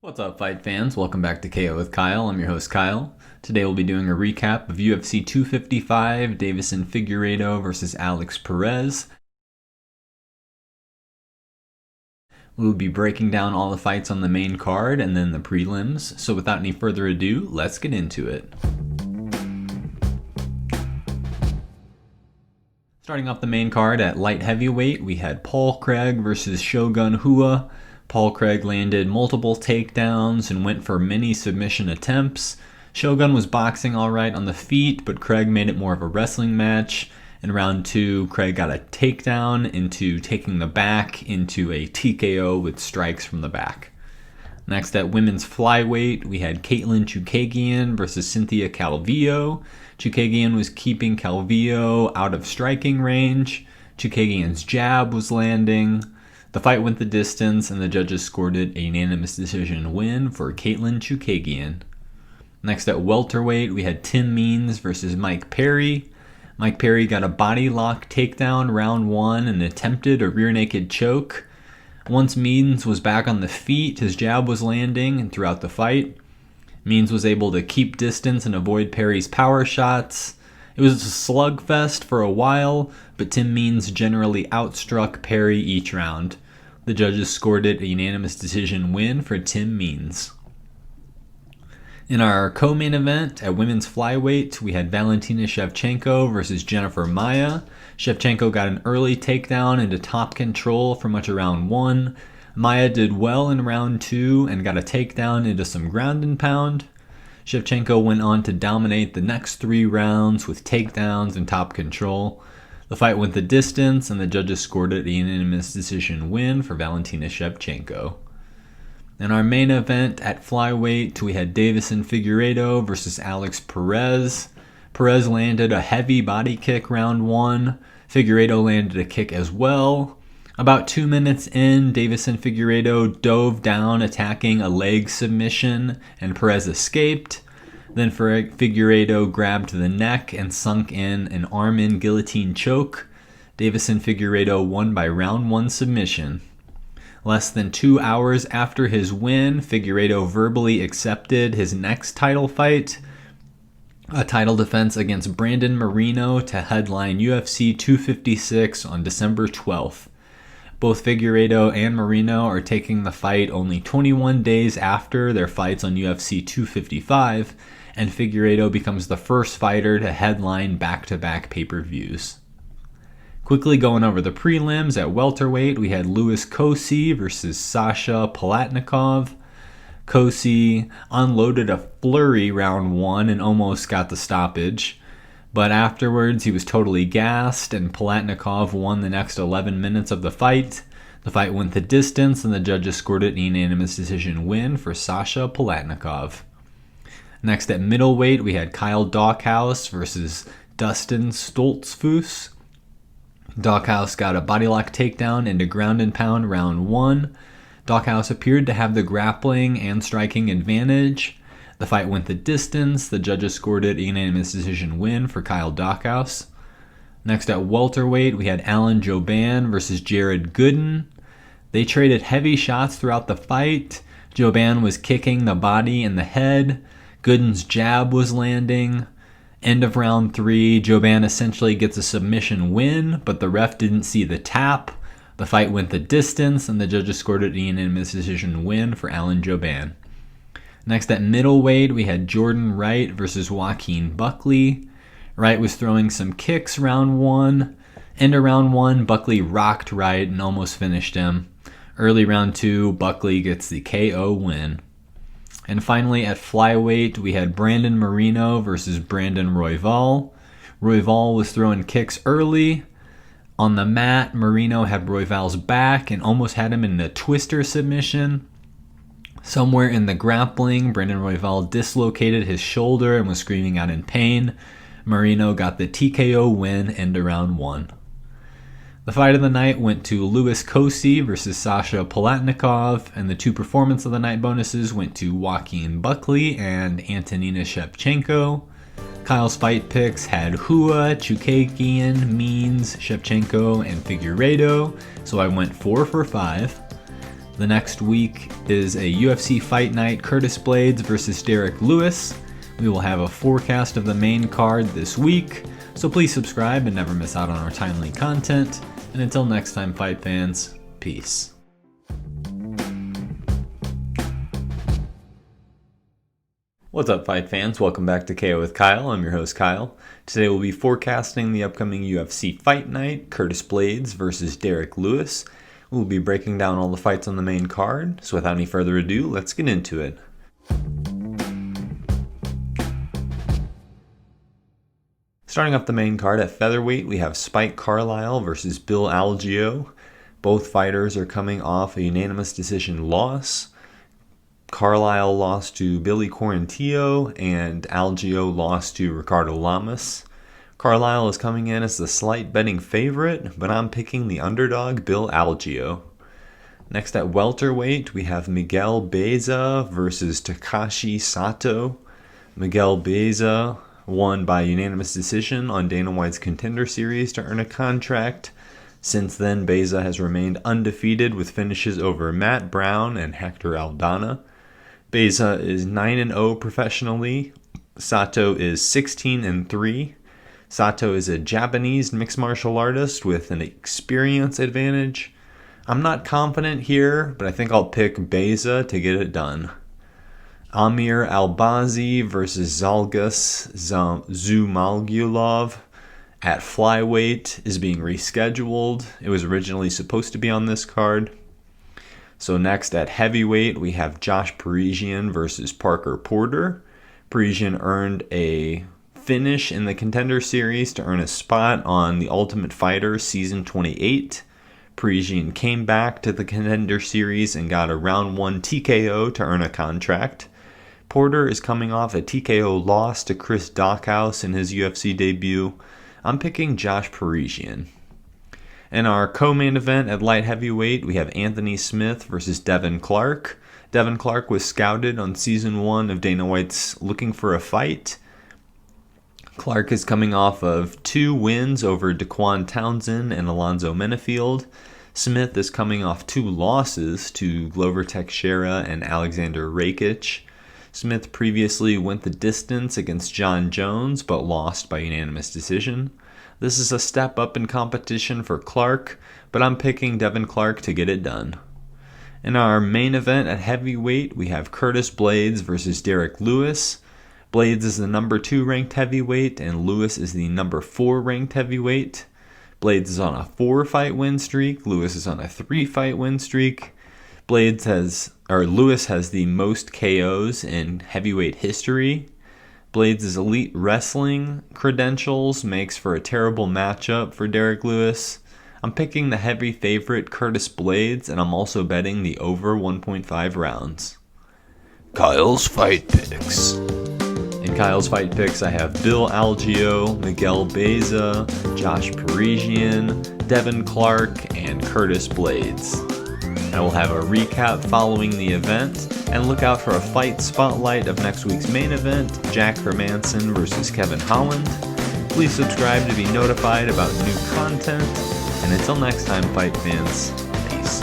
What's up, fight fans? Welcome back to KO with Kyle. I'm your host, Kyle. Today we'll be doing a recap of UFC 255, Deiveson Figueiredo versus Alex Perez. We'll be breaking down all the fights on the main card and then the prelims. So without any further ado, let's get into it. Starting off the main card at light heavyweight, we had Paul Craig versus Shogun Rua. Paul Craig landed multiple takedowns and went for many submission attempts. Shogun was boxing alright on the feet, but Craig made it more of a wrestling match. In round 2, Craig got a takedown into taking the back into a TKO with strikes from the back. Next at women's flyweight, we had Katlyn Chookagian versus Cynthia Calvillo. Chookagian was keeping Calvillo out of striking range. Chookagian's jab was landing. The fight went the distance, and the judges scored it a unanimous decision win for Katlyn Chookagian. Next at welterweight, we had Tim Means versus Mike Perry. Mike Perry got a body lock takedown round 1 and attempted a rear naked choke. Once Means was back on the feet, his jab was landing, and throughout the fight, Means was able to keep distance and avoid Perry's power shots. It was a slugfest for a while, but Tim Means generally outstruck Perry each round. The judges scored it a unanimous decision win for Tim Means. In our co-main event at women's flyweight, we had Valentina Shevchenko versus Jennifer Maia. Shevchenko got an early takedown into top control for much of round 1. Maia did well in round 2 and got a takedown into some ground and pound. Shevchenko went on to dominate the next 3 rounds with takedowns and top control. The fight went the distance, and the judges scored it a unanimous decision win for Valentina Shevchenko. In our main event at flyweight, we had Deiveson Figueiredo versus Alex Perez. Perez landed a heavy body kick round 1. Figueiredo landed a kick as well. About 2 minutes in, Deiveson Figueiredo dove down attacking a leg submission, and Perez escaped. Then Figueiredo grabbed the neck and sunk in an arm-in guillotine choke. Deiveson Figueiredo won by round 1 submission. Less than 2 hours after his win, Figueiredo verbally accepted his next title fight, a title defense against Brandon Moreno to headline UFC 256 on December 12th. Both Figueiredo and Moreno are taking the fight only 21 days after their fights on UFC 255, and Figueiredo becomes the first fighter to headline back-to-back pay-per-views. Quickly going over the prelims, at welterweight, we had Louis Kosi versus Sasha Palatnikov. Kosi unloaded a flurry round 1 and almost got the stoppage, but afterwards he was totally gassed, and Palatnikov won the next 11 minutes of the fight. The fight went the distance, and the judges scored it a unanimous decision win for Sasha Palatnikov. Next at middleweight, we had Kyle Daukaus versus Dustin Stoltzfus. Daukaus got a bodylock takedown into ground and pound round 1. Daukaus appeared to have the grappling and striking advantage. The fight went the distance. The judges scored it a unanimous decision win for Kyle Daukaus. Next at welterweight, we had Alan Jouban versus Jared Gooden. They traded heavy shots throughout the fight. Jouban was kicking the body and the head. Gooden's jab was landing. End of round 3, Jouban essentially gets a submission win, but the ref didn't see the tap. The fight went the distance, and the judges scored it a unanimous decision win for Alan Jouban. Next at middleweight, we had Jordan Wright versus Joaquin Buckley. Wright was throwing some kicks round 1. End of round 1, Buckley rocked Wright and almost finished him. Early round 2, Buckley gets the KO win. And finally, at flyweight, we had Brandon Moreno versus Brandon Royval. Royval was throwing kicks early. On the mat, Moreno had Royval's back and almost had him in a twister submission. Somewhere in the grappling, Brandon Royval dislocated his shoulder and was screaming out in pain. Moreno got the TKO win into round 1. The fight of the night went to Louis Kosi versus Sasha Palatnikov, and the 2 performance of the night bonuses went to Joaquin Buckley and Antonina Shevchenko. Kyle's fight picks had Rua, Chookagian, Means, Shevchenko, and Figueiredo, so I went 4 for 5. The next week is a UFC Fight Night, Curtis Blaydes versus Derek Lewis. We will have a forecast of the main card this week, so please subscribe and never miss out on our timely content. And until next time, fight fans, peace. What's up, fight fans? Welcome back to KO with Kyle. I'm your host, Kyle. Today we'll be forecasting the upcoming UFC Fight Night, Curtis Blaydes versus Derek Lewis. We'll be breaking down all the fights on the main card, so without any further ado, let's get into it. Starting off the main card at featherweight, we have Spike Carlyle versus Bill Algeo. Both fighters are coming off a unanimous decision loss. Carlyle lost to Billy Quarantillo, and Algeo lost to Ricardo Lamas. Carlyle is coming in as the slight betting favorite, but I'm picking the underdog, Bill Algeo. Next at welterweight, we have Miguel Blaydes versus Takashi Sato. Miguel Blaydes won by unanimous decision on Dana White's Contender Series to earn a contract. Since then, Blaydes has remained undefeated with finishes over Matt Brown and Hector Aldana. Blaydes is 9-0 professionally. Sato is 16-3. Sato is a Japanese mixed martial artist with an experience advantage. I'm not confident here, but I think I'll pick Blaydes to get it done. Amir Albazi versus Zhalgas Zhumagulov at flyweight is being rescheduled. It was originally supposed to be on this card. So next at heavyweight, we have Josh Parisian versus Parker Porter. Parisian earned a finish in the Contender Series to earn a spot on The Ultimate Fighter Season 28. Parisian came back to the Contender Series and got a round 1 TKO to earn a contract. Porter is coming off a TKO loss to Chris Dockhouse in his UFC debut. I'm picking Josh Parisian. In our co-main event at light heavyweight, we have Anthony Smith versus Devin Clark. Devin Clark was scouted on Season 1 of Dana White's Looking for a Fight. Clark is coming off of 2 wins over Daquan Townsend and Alonzo Menefield. Smith is coming off 2 losses to Glover Teixeira and Alexander Rakic. Smith previously went the distance against John Jones, but lost by unanimous decision. This is a step up in competition for Clark, but I'm picking Devin Clark to get it done. In our main event at heavyweight, we have Curtis Blaydes versus Derek Lewis. Blaydes is the number 2 ranked heavyweight, and Lewis is the number 4 ranked heavyweight. Blaydes is on a 4-fight win streak. Lewis is on a 3-fight win streak. Lewis has the most KOs in heavyweight history. Blaydes' elite wrestling credentials makes for a terrible matchup for Derek Lewis. I'm picking the heavy favorite Curtis Blaydes, and I'm also betting the over 1.5 rounds. Kyle's Fight Picks. In Kyle's Fight Picks, I have Bill Algeo, Miguel Blaydes, Josh Parisian, Devin Clark, and Curtis Blaydes. I will have a recap following the event, and look out for a fight spotlight of next week's main event, Jack Hermanson versus Kevin Holland. Please subscribe to be notified about new content, and until next time, fight fans, peace.